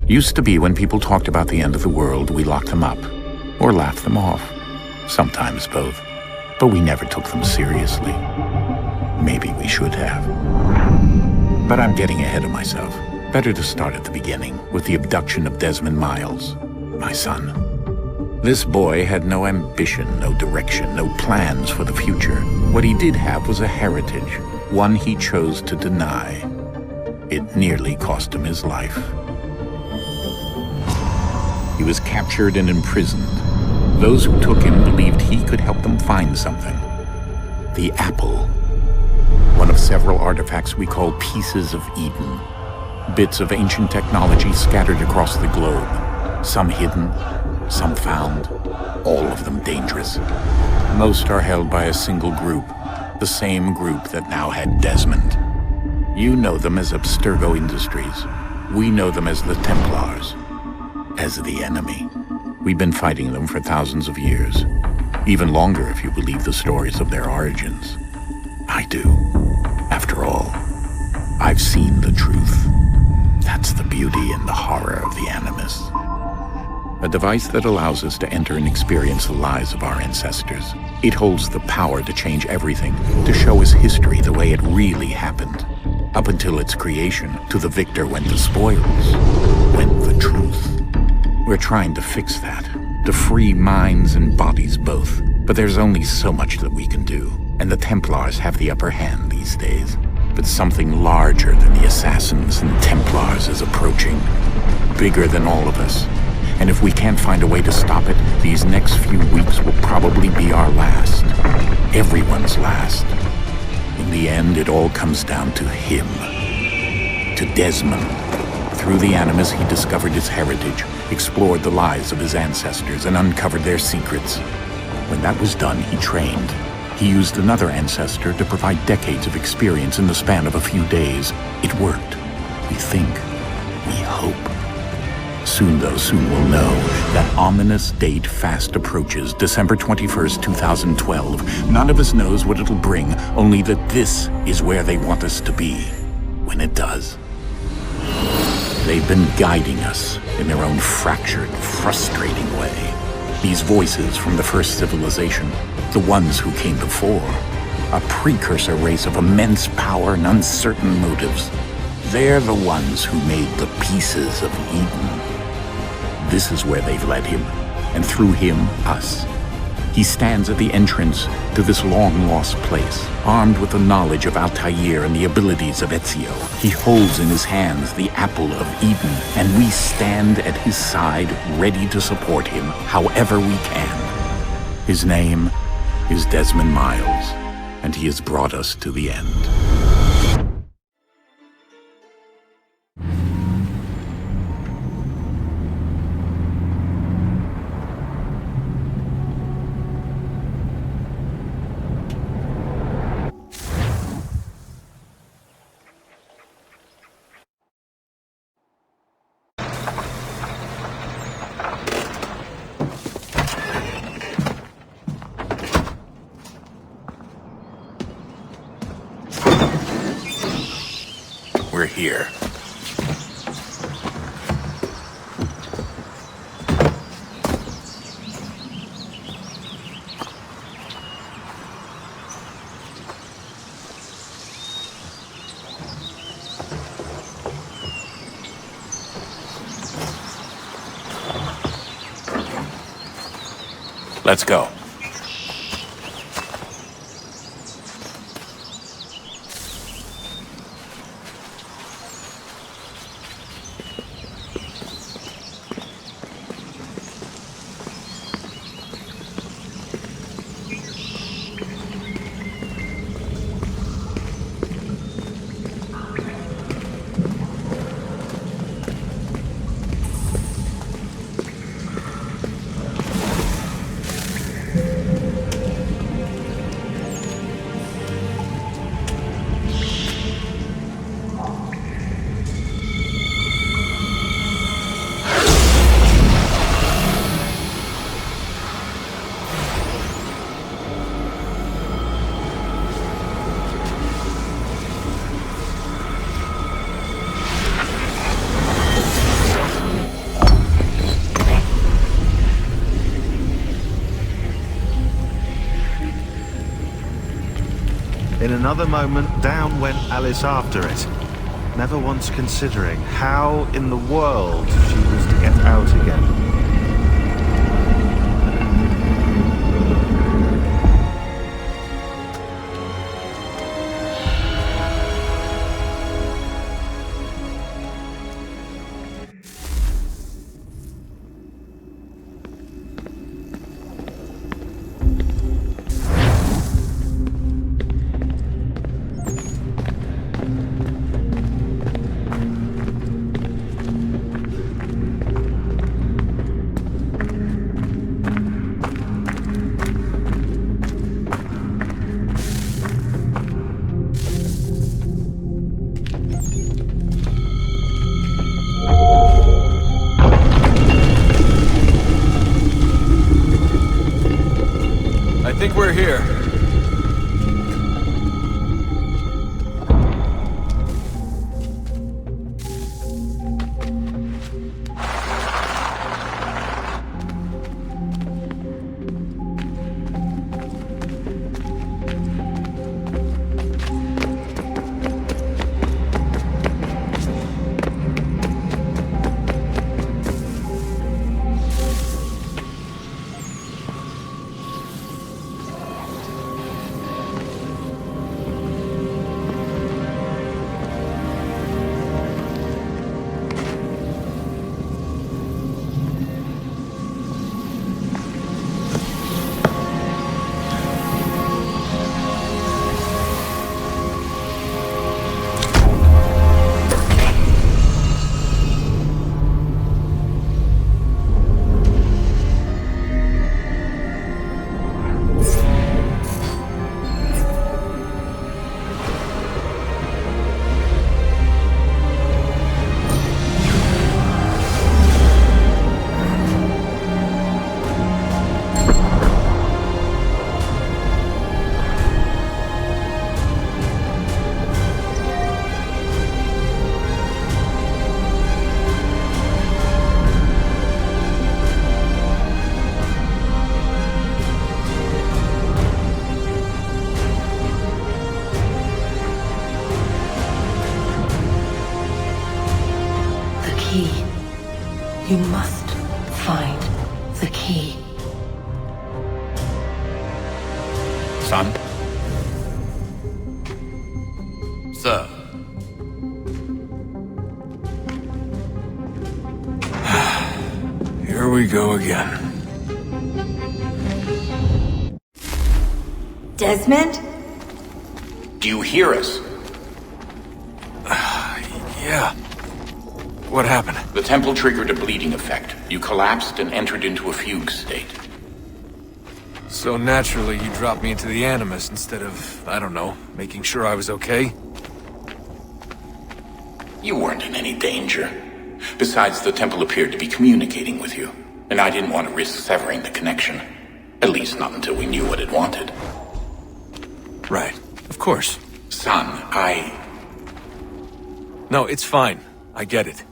Used to be when people talked about the end of the world, we locked them up. Or laughed them off. Sometimes both. But we never took them seriously. Maybe we should have. But I'm getting ahead of myself. Better to start at the beginning, with the abduction of Desmond Miles, my son. This boy had no ambition, no direction, no plans for the future. What he did have was a heritage, one he chose to deny. It nearly cost him his life. He was captured and imprisoned. Those who took him believed he could help them find something. The apple. One of several artifacts we call pieces of Eden. Bits of ancient technology scattered across the globe. Some hidden, some found, all of them dangerous. Most are held by a single group, the same group that now had Desmond. You know them as Abstergo Industries. We know them as the Templars, as the enemy. We've been fighting them for thousands of years, even longer if you believe the stories of their origins. I do. After all, I've seen the truth. That's the beauty and the horror of the Animus. A device that allows us to enter and experience the lives of our ancestors. It holds the power to change everything, to show us history the way it really happened. Up until its creation, to the victor went the spoils, went the truth. We're trying to fix that, to free minds and bodies both. But there's only so much that we can do, and the Templars have the upper hand these days. But something larger than the Assassins and Templars is approaching, bigger than all of us. And if we can't find a way to stop it, these next few weeks will probably be our last. Everyone's last. In the end, it all comes down to him. To Desmond. Through the Animus, he discovered his heritage, explored the lives of his ancestors, and uncovered their secrets. When that was done, he trained. He used another ancestor to provide decades of experience in the span of a few days. It worked. We think. We hope. Soon we'll know. That ominous date fast approaches, December 21st, 2012. None of us knows what it'll bring, only that this is where they want us to be, when it does. They've been guiding us in their own fractured, frustrating way. These voices from the first civilization, the ones who came before, a precursor race of immense power and uncertain motives. They're the ones who made the pieces of Eden. This is where they've led him, and through him, us. He stands at the entrance to this long-lost place, armed with the knowledge of Altair and the abilities of Ezio. He holds in his hands the apple of Eden, and we stand at his side, ready to support him however we can. His name is Desmond Miles, and he has brought us to the end. We're here. Let's go. another moment, down went Alice after it, never once considering how in the world she was to get out again. I think we're here. You must find the key. Son? Sir. Here we go again. Desmond? Do you hear us? Yeah. What happened? The temple triggered a bleeding effect. You collapsed and entered into a fugue state. So naturally, you dropped me into the Animus instead of, I don't know, making sure I was okay? You weren't in any danger. Besides, the temple appeared to be communicating with you, and I didn't want to risk severing the connection. At least not until we knew what it wanted. Right. Of course. Son, No, it's fine. I get it.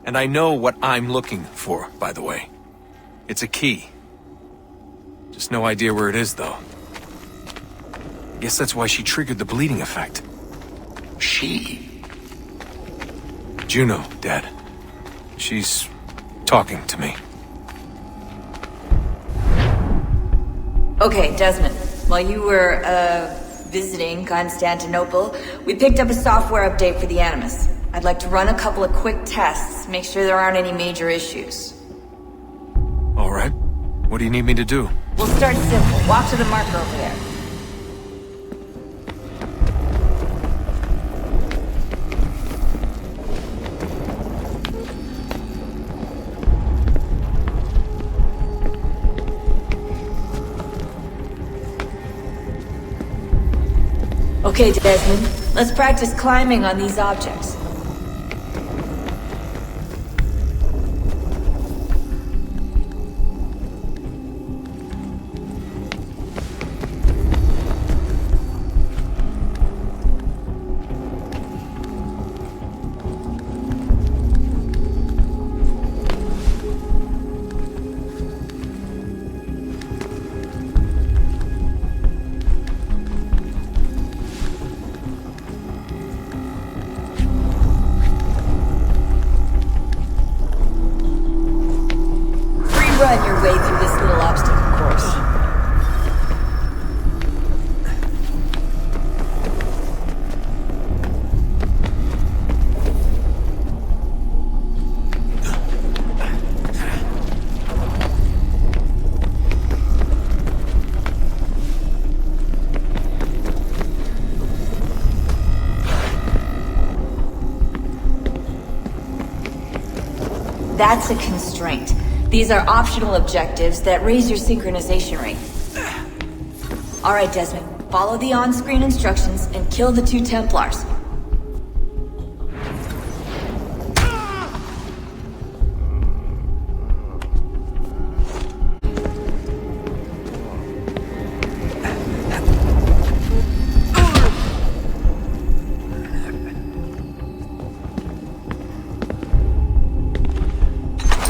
And I know what I'm looking for, by the way. It's a key. Just no idea where it is, though. Guess that's why she triggered the bleeding effect. She? Juno, Dad. She's talking to me. Okay, Desmond. While you were, visiting Constantinople, we picked up a software update for the Animus. I'd like to run a couple of quick tests, make sure there aren't any major issues. All right. What do you need me to do? We'll start simple. Walk to the marker over there. Okay, Desmond. Let's practice climbing on these objects. That's a constraint. These are optional objectives that raise your synchronization rate. Alright, Desmond. Follow the on-screen instructions and kill the 2 Templars.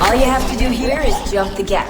All you have to do here is jump the gap.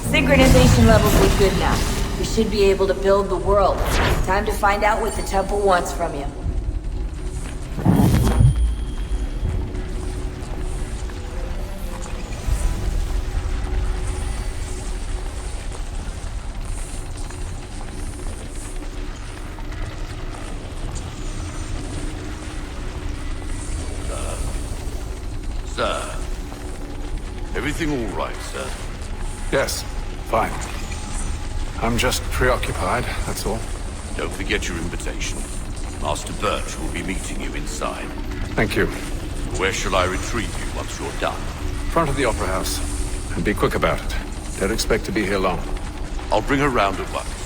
Synchronization levels look good now. We should be able to build the world. Time to find out what the temple wants from you. Sir. Everything all right, sir? Yes, fine. I'm just preoccupied, that's all. Don't forget your invitation. Master Birch will be meeting you inside. Thank you. Where shall I retrieve you once you're done? Front of the Opera House. And be quick about it. Don't expect to be here long. I'll bring her round at once.